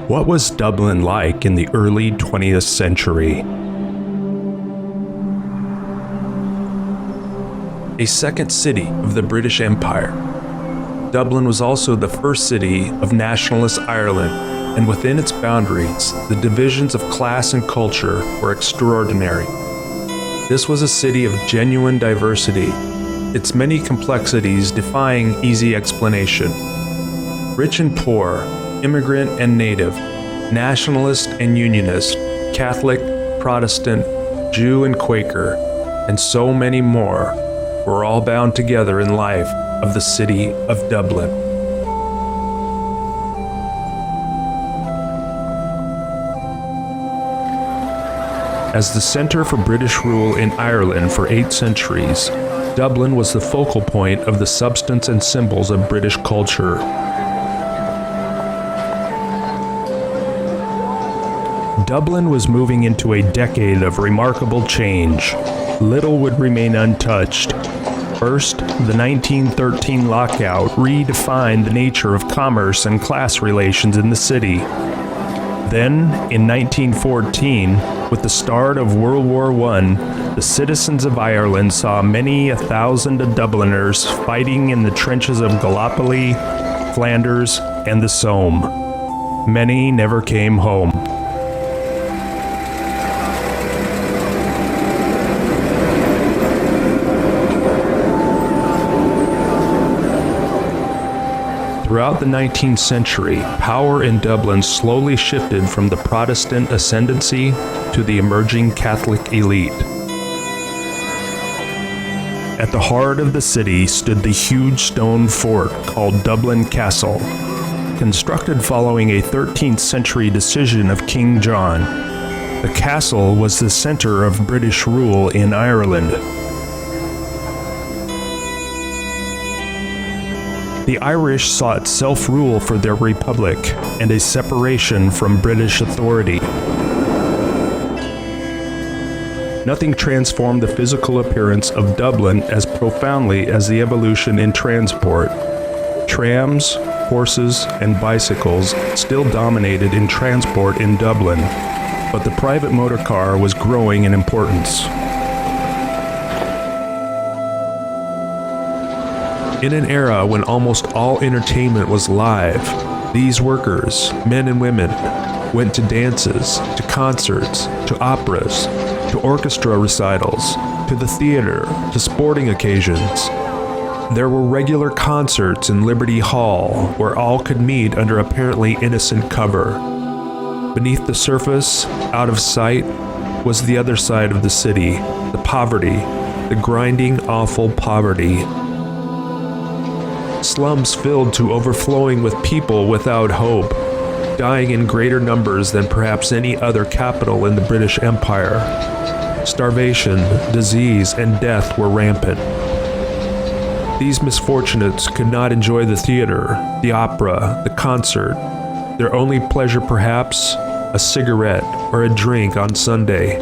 What was Dublin like in the early 20th century? A second city of the British Empire, Dublin was also the first city of nationalist Ireland, and within its boundaries, the divisions of class and culture were extraordinary. This was a city of genuine diversity, its many complexities defying easy explanation. Rich and poor, immigrant and native, nationalist and unionist, Catholic, Protestant, Jew and Quaker, and so many more were all bound together in life of the city of Dublin. As the center for British rule in Ireland for 8 centuries, Dublin was the focal point of the substance and symbols of British culture. Dublin was moving into a decade of remarkable change. Little would remain untouched. First, the 1913 lockout redefined the nature of commerce and class relations in the city. Then, in 1914, with the start of World War I, the citizens of Ireland saw many 1,000 Dubliners fighting in the trenches of Gallipoli, Flanders, and the Somme. Many never came home. Throughout the 19th century, power in Dublin slowly shifted from the Protestant ascendancy to the emerging Catholic elite. At the heart of the city stood the huge stone fort called Dublin Castle, constructed following a 13th century decision of King John. The castle was the center of British rule in Ireland. The Irish sought self-rule for their republic and a separation from British authority. Nothing transformed the physical appearance of Dublin as profoundly as the evolution in transport. Trams, horses, and bicycles still dominated in transport in Dublin, but the private motor car was growing in importance. In an era when almost all entertainment was live, these workers, men and women, went to dances, to concerts, to operas, to orchestra recitals, to the theater, to sporting occasions. There were regular concerts in Liberty Hall where all could meet under apparently innocent cover. Beneath the surface, out of sight, was the other side of the city, the poverty, the grinding, awful poverty. Slums filled to overflowing with people without hope, dying in greater numbers than perhaps any other capital in the British Empire. Starvation, disease, and death were rampant. These misfortunates could not enjoy the theater, the opera, the concert. Their only pleasure perhaps, a cigarette or a drink on Sunday.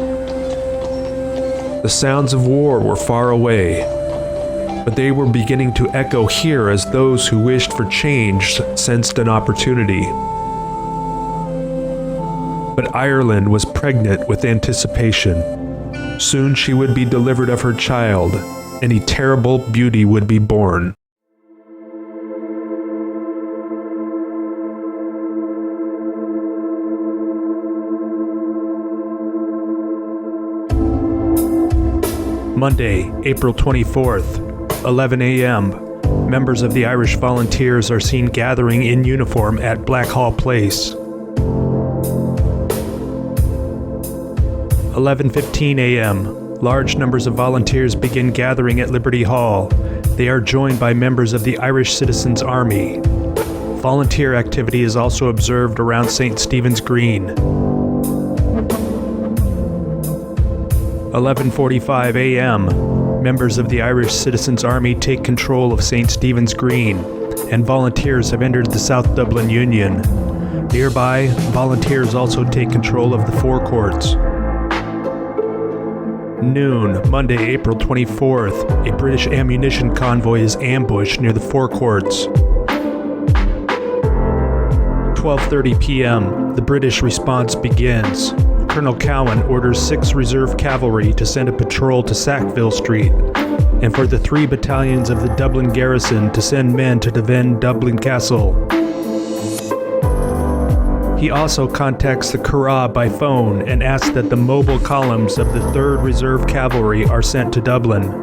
The sounds of war were far away, but they were beginning to echo here as those who wished for change sensed an opportunity. But Ireland was pregnant with anticipation. Soon she would be delivered of her child, and a terrible beauty would be born. Monday, April 24th. 11 a.m., members of the Irish Volunteers are seen gathering in uniform at Blackhall Place. 11:15 a.m., large numbers of volunteers begin gathering at Liberty Hall. They are joined by members of the Irish Citizens' Army. Volunteer activity is also observed around St. Stephen's Green. 11:45 a.m., members of the Irish Citizens' Army take control of St. Stephen's Green, and volunteers have entered the South Dublin Union. Nearby, volunteers also take control of the forecourts. Noon, Monday, April 24th, a British ammunition convoy is ambushed near the forecourts. 12:30 p.m., the British response begins. Colonel Cowan orders 6 reserve cavalry to send a patrol to Sackville Street, and for the 3 battalions of the Dublin garrison to send men to defend Dublin Castle. He also contacts the Curragh by phone and asks that the mobile columns of the 3rd Reserve Cavalry are sent to Dublin.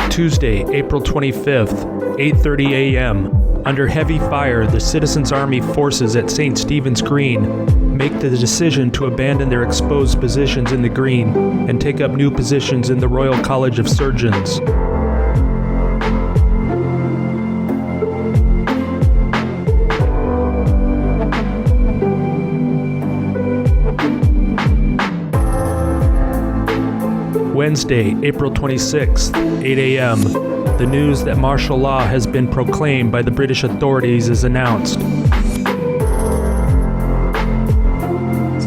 Tuesday, April 25th, 8:30 a.m. Under heavy fire, the Citizens' Army forces at St. Stephen's Green make the decision to abandon their exposed positions in the Green and take up new positions in the Royal College of Surgeons. Wednesday, April 26th, 8 a.m. The news that martial law has been proclaimed by the British authorities is announced.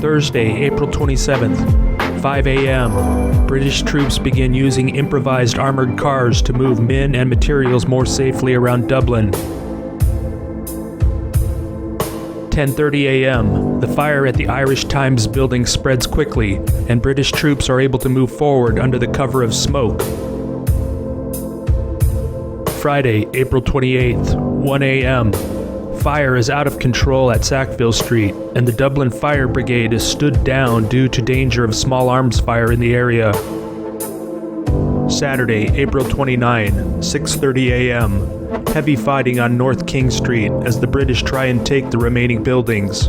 Thursday, April 27th, 5 a.m. British troops begin using improvised armored cars to move men and materials more safely around Dublin. 10:30 a.m. The fire at the Irish Times building spreads quickly, and British troops are able to move forward under the cover of smoke. Friday, April 28th, 1 a.m. Fire is out of control at Sackville Street, and the Dublin Fire Brigade is stood down due to danger of small arms fire in the area. Saturday, April 29, 6:30 a.m. Heavy fighting on North King Street as the British try and take the remaining buildings.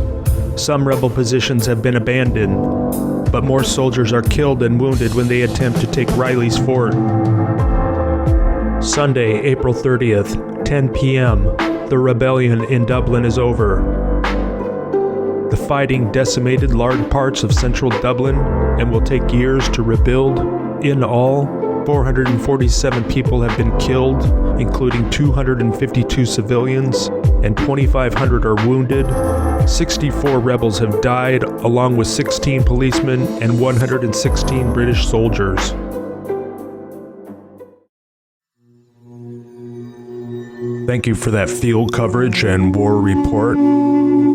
Some rebel positions have been abandoned, but more soldiers are killed and wounded when they attempt to take Riley's Fort. Sunday, April 30th, 10 p.m. The rebellion in Dublin is over. The fighting decimated large parts of central Dublin and will take years to rebuild. In all, 447 people have been killed, including 252 civilians, and 2,500 are wounded. 64 rebels have died, along with 16 policemen and 116 British soldiers. Thank you for that field coverage and war report.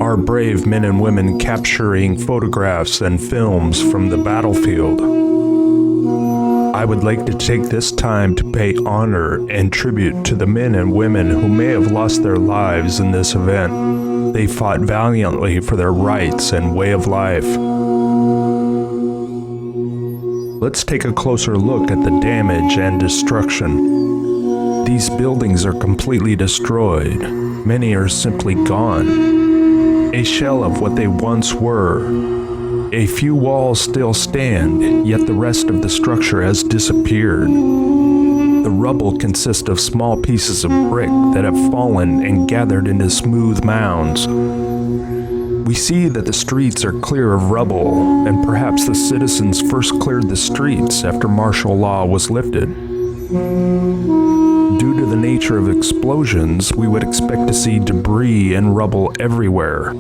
Our brave men and women capturing photographs and films from the battlefield. I would like to take this time to pay honor and tribute to the men and women who may have lost their lives in this event. They fought valiantly for their rights and way of life. Let's take a closer look at the damage and destruction. These buildings are completely destroyed. Many are simply gone. A shell of what they once were. A few walls still stand, yet the rest of the structure has disappeared. The rubble consists of small pieces of brick that have fallen and gathered into smooth mounds. We see that the streets are clear of rubble, and perhaps the citizens first cleared the streets after martial law was lifted. Due to the nature of explosions, we would expect to see debris and rubble everywhere.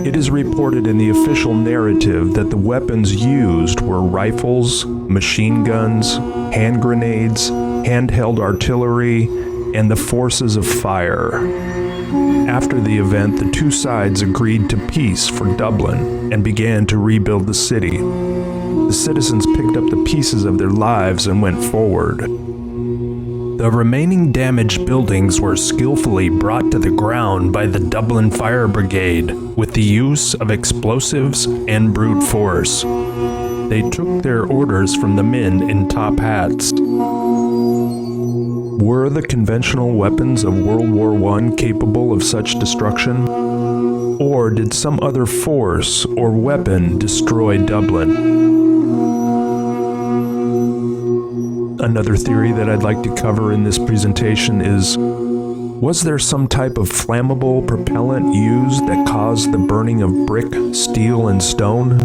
It is reported in the official narrative that the weapons used were rifles, machine guns, hand grenades, handheld artillery, and the forces of fire. After the event, the two sides agreed to peace for Dublin and began to rebuild the city. The citizens picked up the pieces of their lives and went forward. The remaining damaged buildings were skillfully brought to the ground by the Dublin Fire Brigade with the use of explosives and brute force. They took their orders from the men in top hats. Were the conventional weapons of World War I capable of such destruction? Or did some other force or weapon destroy Dublin? Another theory that I'd like to cover in this presentation is, was there some type of flammable propellant used that caused the burning of brick, steel, and stone?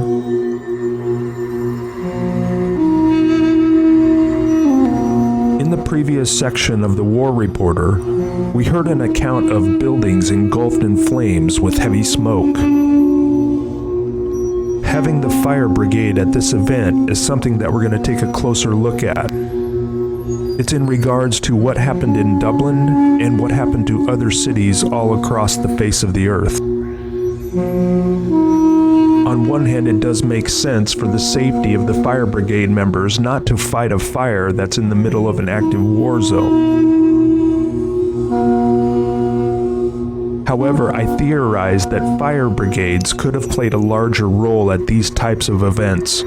In the previous section of the War Reporter, we heard an account of buildings engulfed in flames with heavy smoke. Having the fire brigade at this event is something that we're going to take a closer look at. It's in regards to what happened in Dublin and what happened to other cities all across the face of the earth. On one hand, it does make sense for the safety of the fire brigade members not to fight a fire that's in the middle of an active war zone. However, I theorize that fire brigades could have played a larger role at these types of events.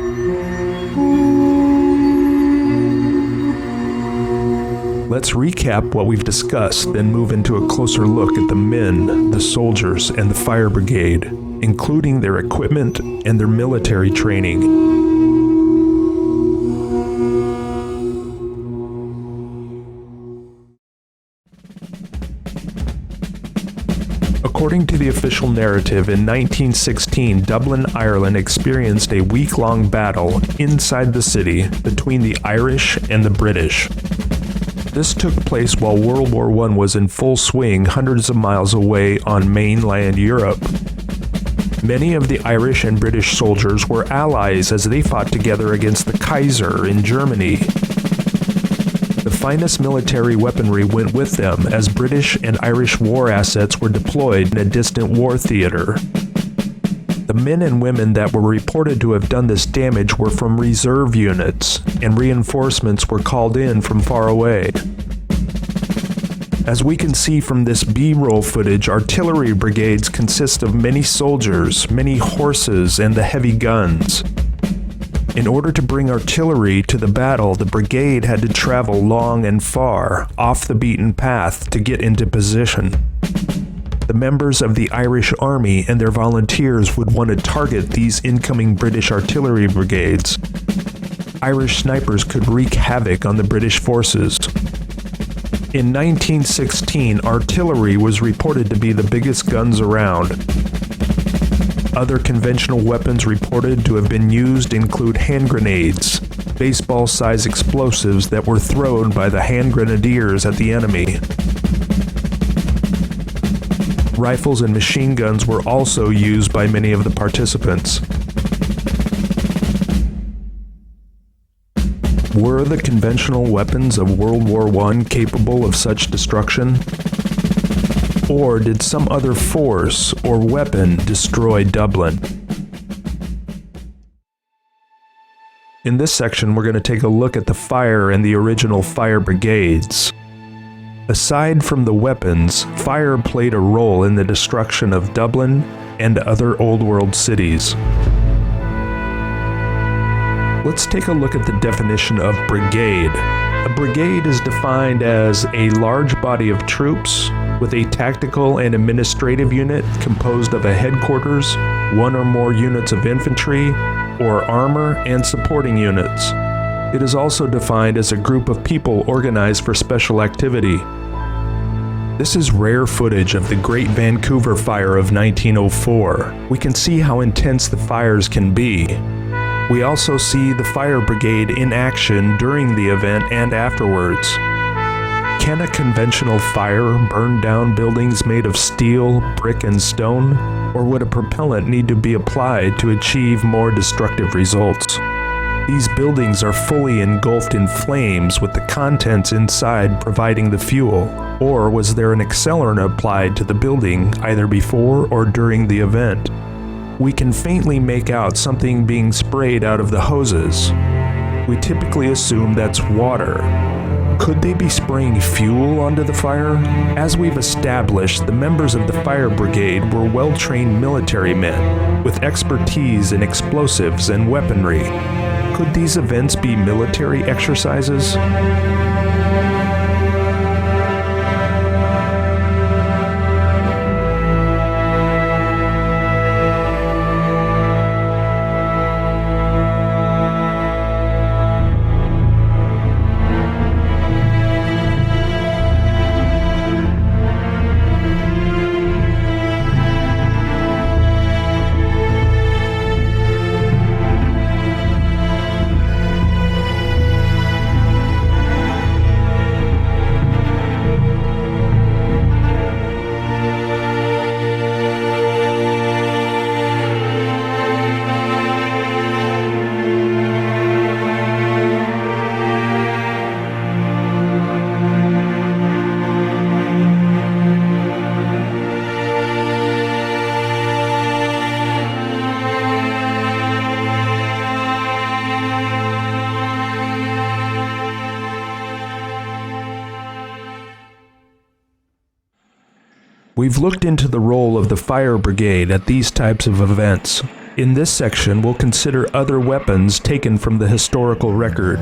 Let's recap what we've discussed, then move into a closer look at the men, the soldiers, and the fire brigade, including their equipment and their military training. According to the official narrative, in 1916, Dublin, Ireland experienced a week-long battle inside the city between the Irish and the British. This took place while World War I was in full swing hundreds of miles away on mainland Europe. Many of the Irish and British soldiers were allies as they fought together against the Kaiser in Germany. The finest military weaponry went with them as British and Irish war assets were deployed in a distant war theater. The men and women that were reported to have done this damage were from reserve units, and reinforcements were called in from far away. As we can see from this B-roll footage, artillery brigades consist of many soldiers, many horses, and the heavy guns. In order to bring artillery to the battle, the brigade had to travel long and far, off the beaten path, to get into position. The members of the Irish Army and their volunteers would want to target these incoming British artillery brigades. Irish snipers could wreak havoc on the British forces. In 1916, artillery was reported to be the biggest guns around. Other conventional weapons reported to have been used include hand grenades, baseball-sized explosives that were thrown by the hand grenadiers at the enemy. Rifles and machine guns were also used by many of the participants. Were the conventional weapons of World War I capable of such destruction? Or did some other force or weapon destroy Dublin? In this section, we're going to take a look at the fire and the original fire brigades. Aside from the weapons, fire played a role in the destruction of Dublin and other Old World cities. Let's take a look at the definition of brigade. A brigade is defined as a large body of troops with a tactical and administrative unit composed of a headquarters, one or more units of infantry, or armor and supporting units. It is also defined as a group of people organized for special activity. This is rare footage of the Great Vancouver Fire of 1904. We can see how intense the fires can be. We also see the fire brigade in action during the event and afterwards. Can a conventional fire burn down buildings made of steel, brick, and stone? Or would a propellant need to be applied to achieve more destructive results? These buildings are fully engulfed in flames with the contents inside providing the fuel. Or was there an accelerant applied to the building either before or during the event? We can faintly make out something being sprayed out of the hoses. We typically assume that's water. Could they be spraying fuel onto the fire? As we've established, the members of the fire brigade were well-trained military men with expertise in explosives and weaponry. Could these events be military exercises? We've looked into the role of the fire brigade at these types of events. In this section, we'll consider other weapons taken from the historical record.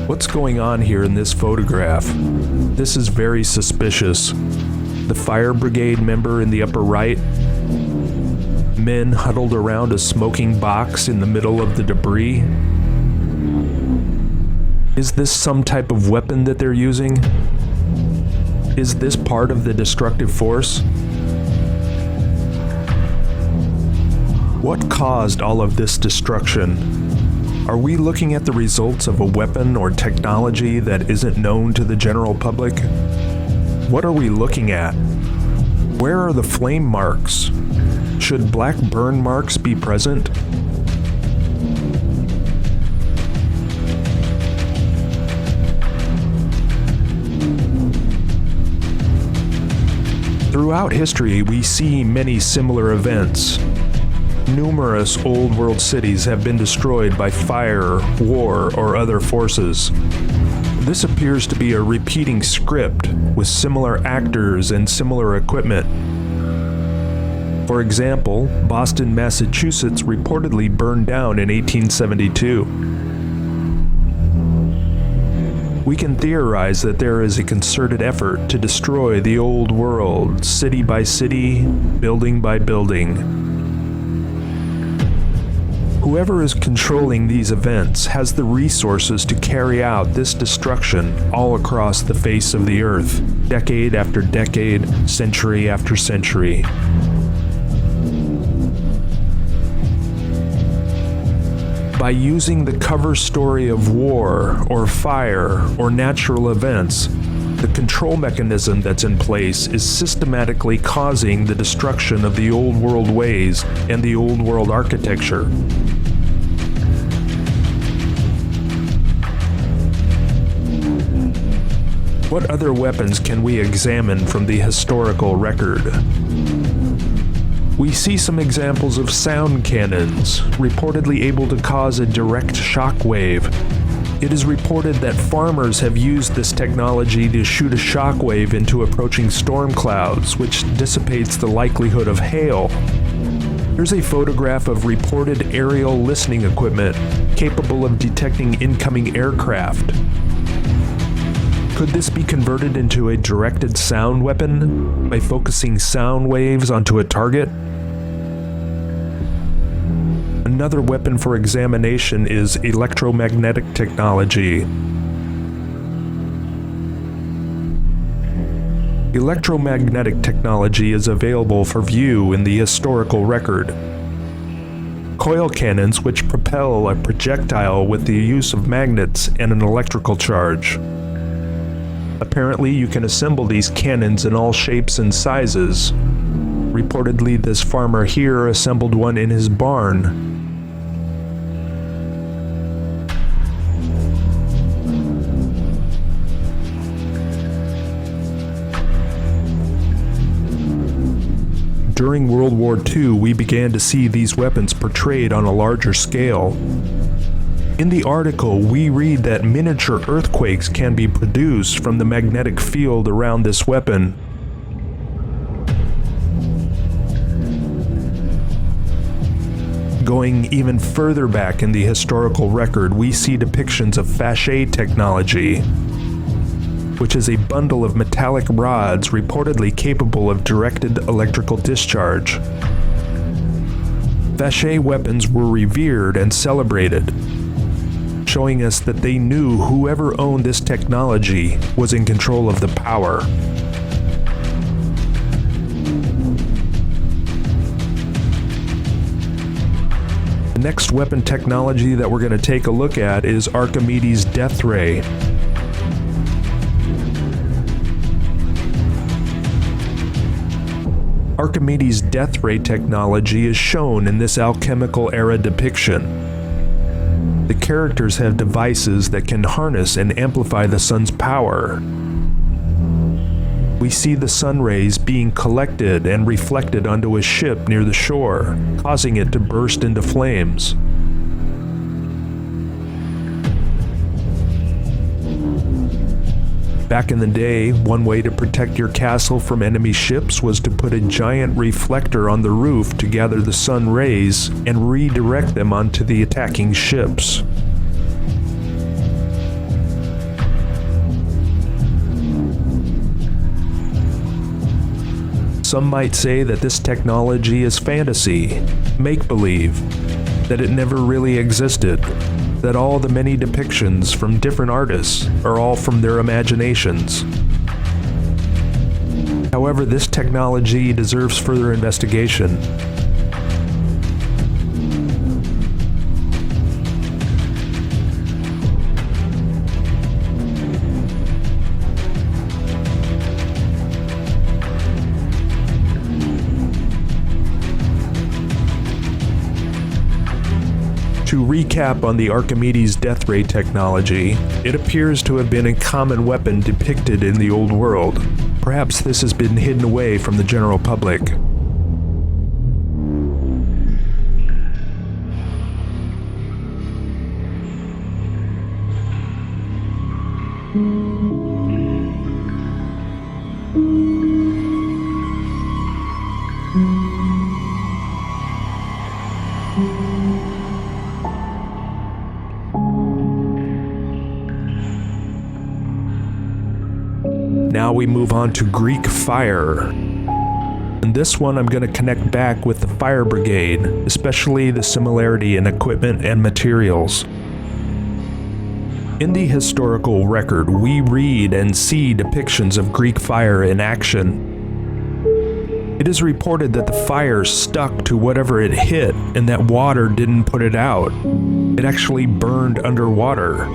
What's going on here in this photograph? This is very suspicious. The fire brigade member in the upper right, men huddled around a smoking box in the middle of the debris. Is this some type of weapon that they're using? Is this part of the destructive force? What caused all of this destruction? Are we looking at the results of a weapon or technology that isn't known to the general public? What are we looking at? Where are the flame marks? Should black burn marks be present? Throughout history, we see many similar events. Numerous old world cities have been destroyed by fire, war, or other forces. This appears to be a repeating script with similar actors and similar equipment. For example, Boston, Massachusetts reportedly burned down in 1872. We can theorize that there is a concerted effort to destroy the old world, city by city, building by building. Whoever is controlling these events has the resources to carry out this destruction all across the face of the earth, decade after decade, century after century. By using the cover story of war, or fire, or natural events, the control mechanism that's in place is systematically causing the destruction of the old world ways and the old world architecture. What other weapons can we examine from the historical record? We see some examples of sound cannons, reportedly able to cause a direct shock wave. It is reported that farmers have used this technology to shoot a shock wave into approaching storm clouds, which dissipates the likelihood of hail. Here's a photograph of reported aerial listening equipment capable of detecting incoming aircraft. Could this be converted into a directed sound weapon by focusing sound waves onto a target? Another weapon for examination is electromagnetic technology. Electromagnetic technology is available for view in the historical record. Coil cannons which propel a projectile with the use of magnets and an electrical charge. Apparently, you can assemble these cannons in all shapes and sizes. Reportedly, this farmer here assembled one in his barn. During World War II, we began to see these weapons portrayed on a larger scale. In the article, we read that miniature earthquakes can be produced from the magnetic field around this weapon. Going even further back in the historical record, we see depictions of Fachet technology, which is a bundle of metallic rods reportedly capable of directed electrical discharge. Fachet weapons were revered and celebrated, showing us that they knew whoever owned this technology was in control of the power. The next weapon technology that we're going to take a look at is Archimedes' death ray. Archimedes' death ray technology is shown in this alchemical era depiction. The characters have devices that can harness and amplify the sun's power. We see the sun rays being collected and reflected onto a ship near the shore, causing it to burst into flames. Back in the day, one way to protect your castle from enemy ships was to put a giant reflector on the roof to gather the sun rays and redirect them onto the attacking ships. Some might say that this technology is fantasy, make-believe, that it never really existed, that all the many depictions from different artists are all from their imaginations. However, this technology deserves further investigation. To recap on the Archimedes death ray technology, it appears to have been a common weapon depicted in the old world. Perhaps this has been hidden away from the general public. Now we move on to Greek fire. In this one I'm going to connect back with the fire brigade, especially the similarity in equipment and materials. In the historical record, we read and see depictions of Greek fire in action. It is reported that the fire stuck to whatever it hit and that water didn't put it out. It actually burned underwater.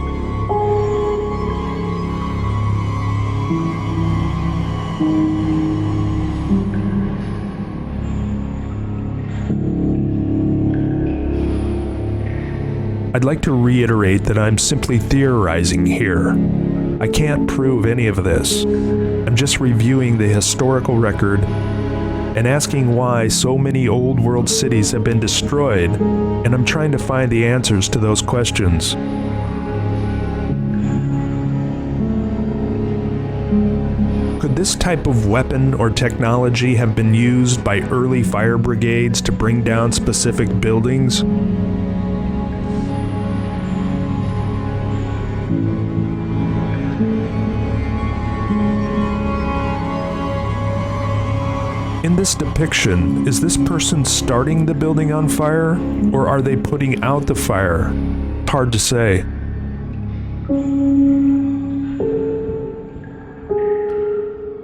I'd like to reiterate that I'm simply theorizing here. I can't prove any of this. I'm just reviewing the historical record and asking why so many old world cities have been destroyed, and I'm trying to find the answers to those questions. Could this type of weapon or technology have been used by early fire brigades to bring down specific buildings? In this depiction, is this person starting the building on fire, or are they putting out the fire? Hard to say.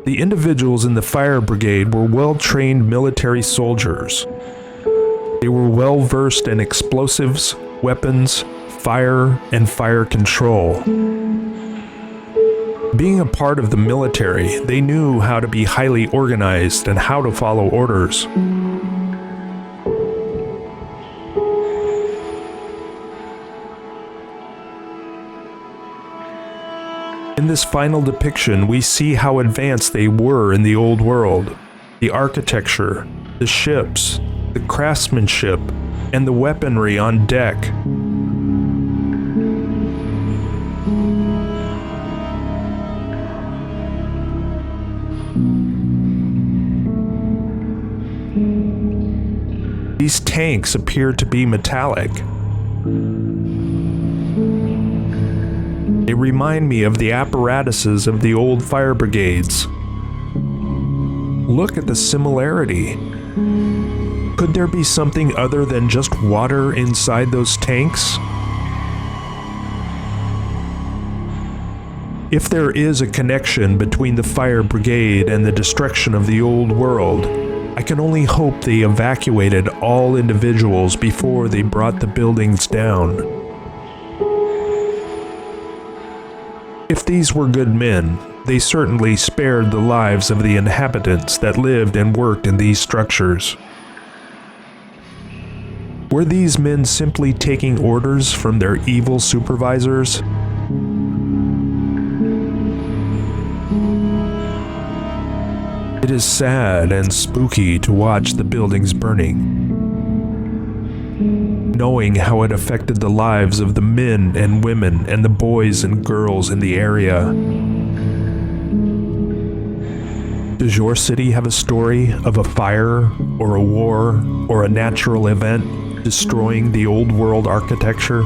The individuals in the fire brigade were well-trained military soldiers. They were well-versed in explosives, weapons, fire, and fire control. Being a part of the military, they knew how to be highly organized and how to follow orders. In this final depiction, we see how advanced they were in the old world. The architecture, the ships, the craftsmanship, and the weaponry on deck. These tanks appear to be metallic. They remind me of the apparatuses of the old fire brigades. Look at the similarity. Could there be something other than just water inside those tanks? If there is a connection between the fire brigade and the destruction of the old world, I can only hope they evacuated all individuals before they brought the buildings down. If these were good men, they certainly spared the lives of the inhabitants that lived and worked in these structures. Were these men simply taking orders from their evil supervisors? It is sad and spooky to watch the buildings burning, knowing how it affected the lives of the men and women and the boys and girls in the area. Does your city have a story of a fire, or a war, or a natural event destroying the old world architecture?